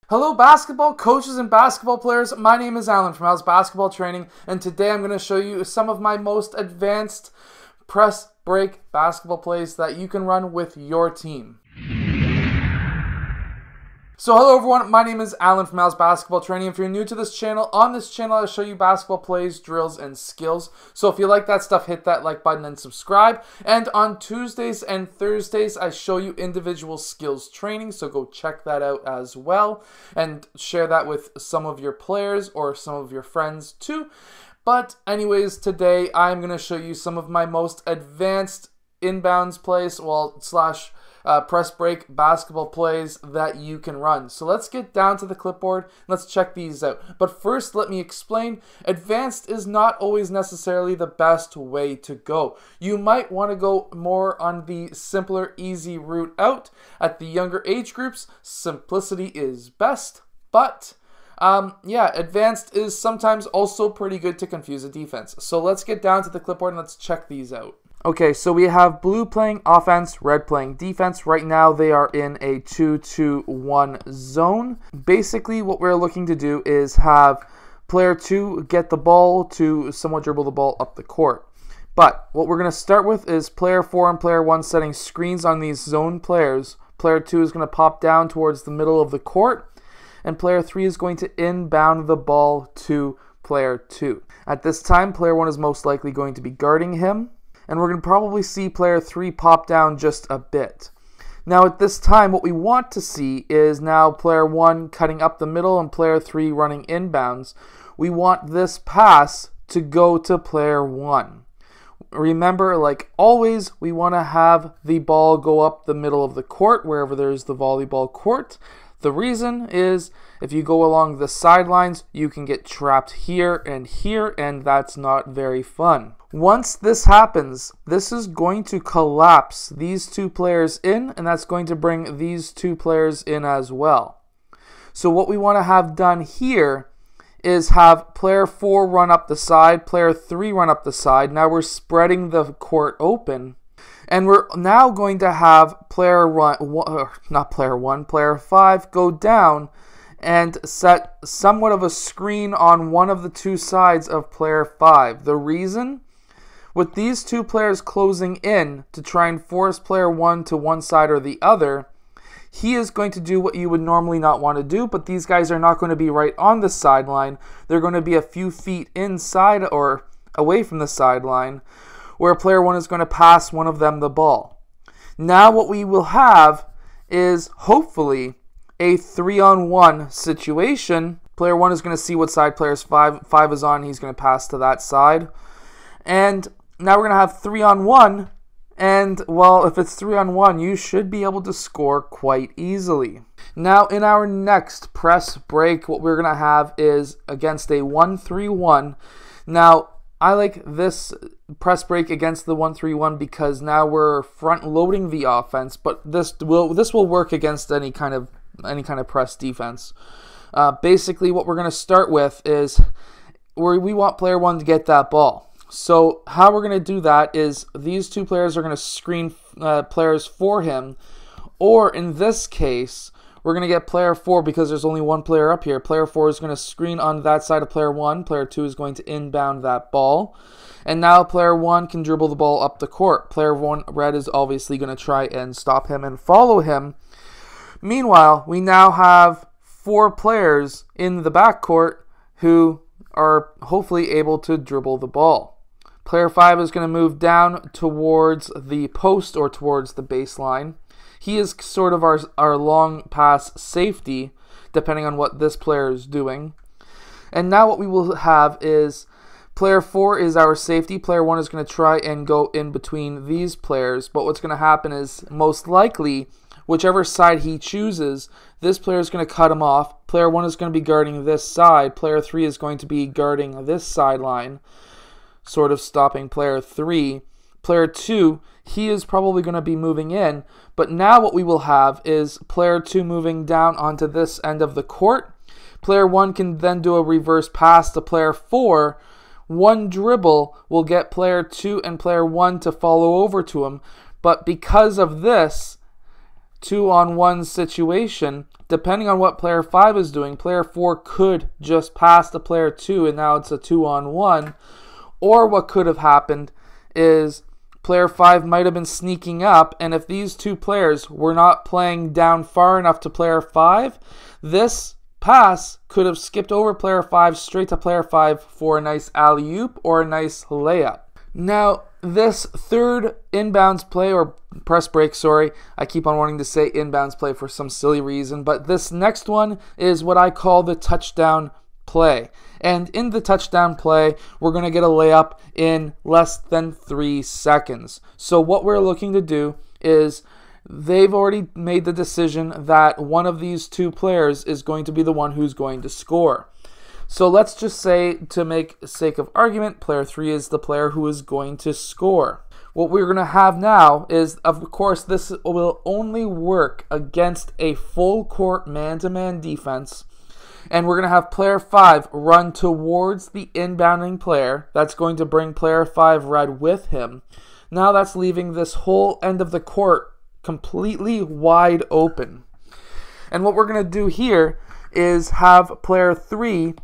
Hello basketball coaches and basketball players, my name is Alan from House Basketball Training, and today I'm going to show you some of my most advanced press break basketball plays that you can run with your team. So hello everyone, my name is Alan from House Basketball Training. If you're new to this channel, on this channel I show you basketball plays, drills, and skills. So if you like that stuff, hit that like button and subscribe. And on Tuesdays and Thursdays, I show you individual skills training, so go check that out as well. And share that with some of your players or some of your friends too. But anyways, today I'm going to show you some of my most advanced inbounds plays, press break basketball plays that you can run. So let's get down to the clipboard. Let's check these out. But first, let me explain. Advanced is not always necessarily the best way to go. You might want to go more on the simpler, easy route out. At the younger age groups, simplicity is best. But advanced is sometimes also pretty good to confuse a defense. So let's get down to the clipboard and let's check these out. Okay, so we have blue playing offense, red playing defense. Right now they are in a 2-2-1 zone. Basically what we're looking to do is have player 2 get the ball to somewhat dribble the ball up the court. But what we're going to start with is player 4 and player 1 setting screens on these zone players. Player 2 is going to pop down towards the middle of the court, and player 3 is going to inbound the ball to player 2. At this time, player 1 is most likely going to be guarding him, and we're going to probably see player 3 pop down just a bit. Now at this time, what we want to see is now player 1 cutting up the middle and player 3 running inbounds. We want this pass to go to player 1. Remember, like always, we want to have the ball go up the middle of the court, wherever there's the volleyball court. The reason is if you go along the sidelines, you can get trapped here, and that's not very fun. Once this happens, this is going to collapse these two players in, and that's going to bring these two players in as well. So what we want to have done here is have player 4 run up the side, player 3 run up the side. Now we're spreading the court open. And we're now going to have player 5 go down and set somewhat of a screen on one of the two sides of player 5. The reason? With these two players closing in to try and force player 1 to one side or the other, he is going to do what you would normally not want to do, but these guys are not going to be right on the sideline. They're going to be a few feet inside or away from the sideline, where player 1 is going to pass one of them the ball. Now what we will have is hopefully a 3-on-1 situation. Player 1 is going to see what side player 5 is on. He's going to pass to that side. And now we're going to have 3-on-1. And, well, if it's 3-on-1, you should be able to score quite easily. Now, in our next press break, what we're going to have is against a 1-3-1. Now, I like this press break against the 1-3-1 because now we're front loading the offense, but this will work against any kind of press defense. Basically, what we're going to start with is we want player 1 to get that ball. So how we're going to do that is these two players are going to screen players for him, or in this case, we're going to get player 4 because there's only one player up here. Player 4 is going to screen on that side of player 1. Player 2 is going to inbound that ball. And now player 1 can dribble the ball up the court. Player 1, red, is obviously going to try and stop him and follow him. Meanwhile, we now have 4 players in the backcourt who are hopefully able to dribble the ball. Player 5 is going to move down towards the post or towards the baseline. He is sort of our long pass safety, depending on what this player is doing. And now what we will have is player 4 is our safety. Player 1 is going to try and go in between these players. But what's going to happen is most likely, whichever side he chooses, this player is going to cut him off. Player 1 is going to be guarding this side. Player 3 is going to be guarding this sideline, sort of stopping player 3. Player 2, he is probably going to be moving in, but now what we will have is player 2 moving down onto this end of the court. Player 1 can then do a reverse pass to player 4. One dribble will get player 2 and player 1 to follow over to him, but because of this, 2-on-1 situation, depending on what player 5 is doing, player 4 could just pass to player 2 and now it's a 2-on-1. Or what could have happened is player 5 might have been sneaking up, and if these two players were not playing down far enough to player 5, this pass could have skipped over player 5 straight to player 5 for a nice alley-oop or a nice layup. Now, this third inbounds play, or press break, sorry, I keep on wanting to say inbounds play for some silly reason, but this next one is what I call the touchdown play. And in the touchdown play, we're going to get a layup in less than 3 seconds. So what we're looking to do is, they've already made the decision that one of these two players is going to be the one who's going to score. So let's just say, to make sake of argument, player 3 is the player who is going to score. What we're going to have now is, of course, this will only work against a full court man-to-man defense. And we're going to have player 5 run towards the inbounding player. That's going to bring player 5 right with him. Now that's leaving this whole end of the court completely wide open. And what we're going to do here is have player 3,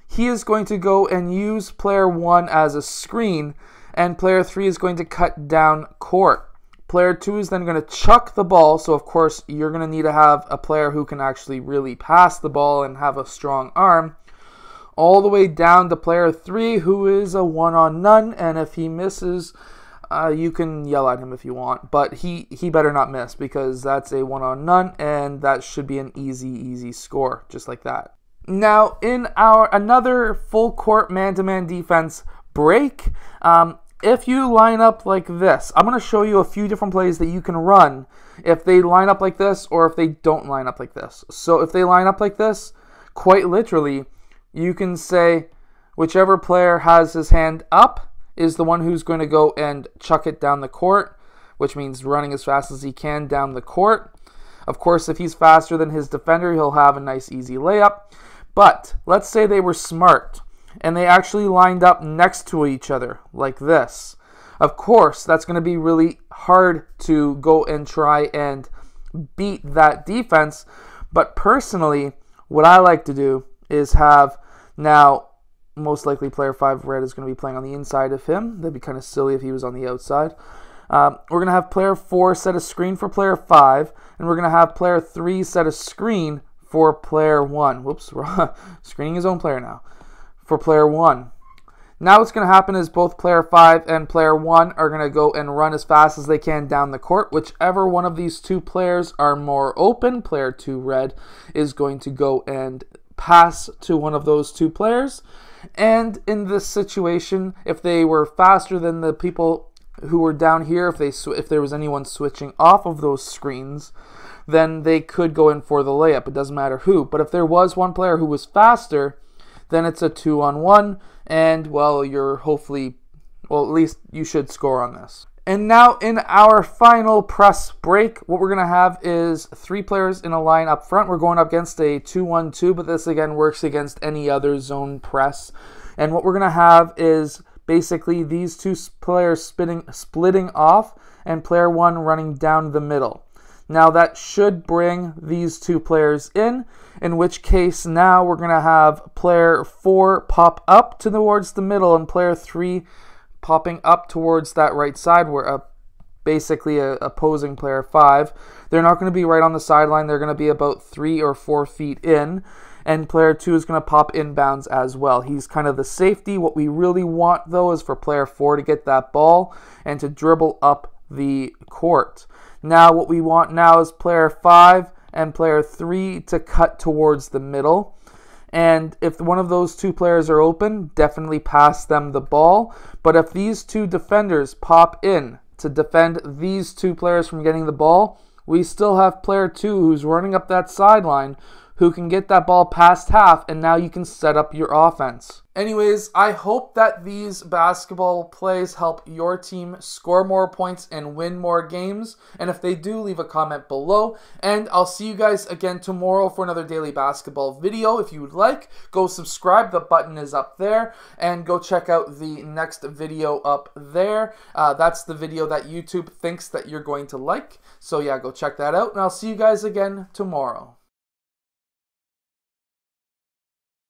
he is going to go and use player 1 as a screen, and player 3 is going to cut down court. Player 2 is then going to chuck the ball, so of course you're going to need to have a player who can actually really pass the ball and have a strong arm, all the way down to player 3, who is a one-on-none, and if he misses, you can yell at him if you want, but he better not miss, because that's a one-on-none, and that should be an easy score, just like that. Now, in our another full court man-to-man defense break, if you line up like this, I'm going to show you a few different plays that you can run if they line up like this or if they don't line up like this. So if they line up like this, quite literally, you can say whichever player has his hand up is the one who's going to go and chuck it down the court, which means running as fast as he can down the court. Of course, if he's faster than his defender, he'll have a nice easy layup. But let's say they were smart and they actually lined up next to each other like this. Of course, that's going to be really hard to go and try and beat that defense. But personally, what I like to do is have, now most likely player 5 red is going to be playing on the inside of him. That'd be kind of silly if he was on the outside. We're going to have player 4 set a screen for player 5, and we're going to have player 3 set a screen for player 1. Whoops, we're screening his own player now. For player 1. Now what's going to happen is both player 5 and player 1 are going to go and run as fast as they can down the court. Whichever one of these two players are more open, player 2 red is going to go and pass to one of those two players. And in this situation, if they were faster than the people who were down here, if there was anyone switching off of those screens, then they could go in for the layup. It doesn't matter who. But if there was one player who was faster, then it's a 2-on-1, and, well, you're hopefully, well, at least you should score on this. And now in our final press break, what we're going to have is 3 players in a line up front. We're going up against a 2-1-2, but this again works against any other zone press. And what we're going to have is basically these two players splitting off and player 1 running down the middle. Now that should bring these two players in which case now we're going to have player 4 pop up towards the middle and player 3 popping up towards that right side, where basically opposing player 5. They're not going to be right on the sideline. They're going to be about 3 or 4 feet in, and player 2 is going to pop inbounds as well. He's kind of the safety. What we really want, though, is for player 4 to get that ball and to dribble up the court. Now what we want now is player 5 and player 3 to cut towards the middle. And if one of those two players are open, definitely pass them the ball. But if these two defenders pop in to defend these two players from getting the ball, we still have player 2 who's running up that sideline, who can get that ball past half, and now you can set up your offense. Anyways, I hope that these basketball plays help your team score more points and win more games. And if they do, leave a comment below. And I'll see you guys again tomorrow for another daily basketball video. If you would like, go subscribe. The button is up there. And go check out the next video up there. That's the video that YouTube thinks that you're going to like. So yeah, go check that out. And I'll see you guys again tomorrow.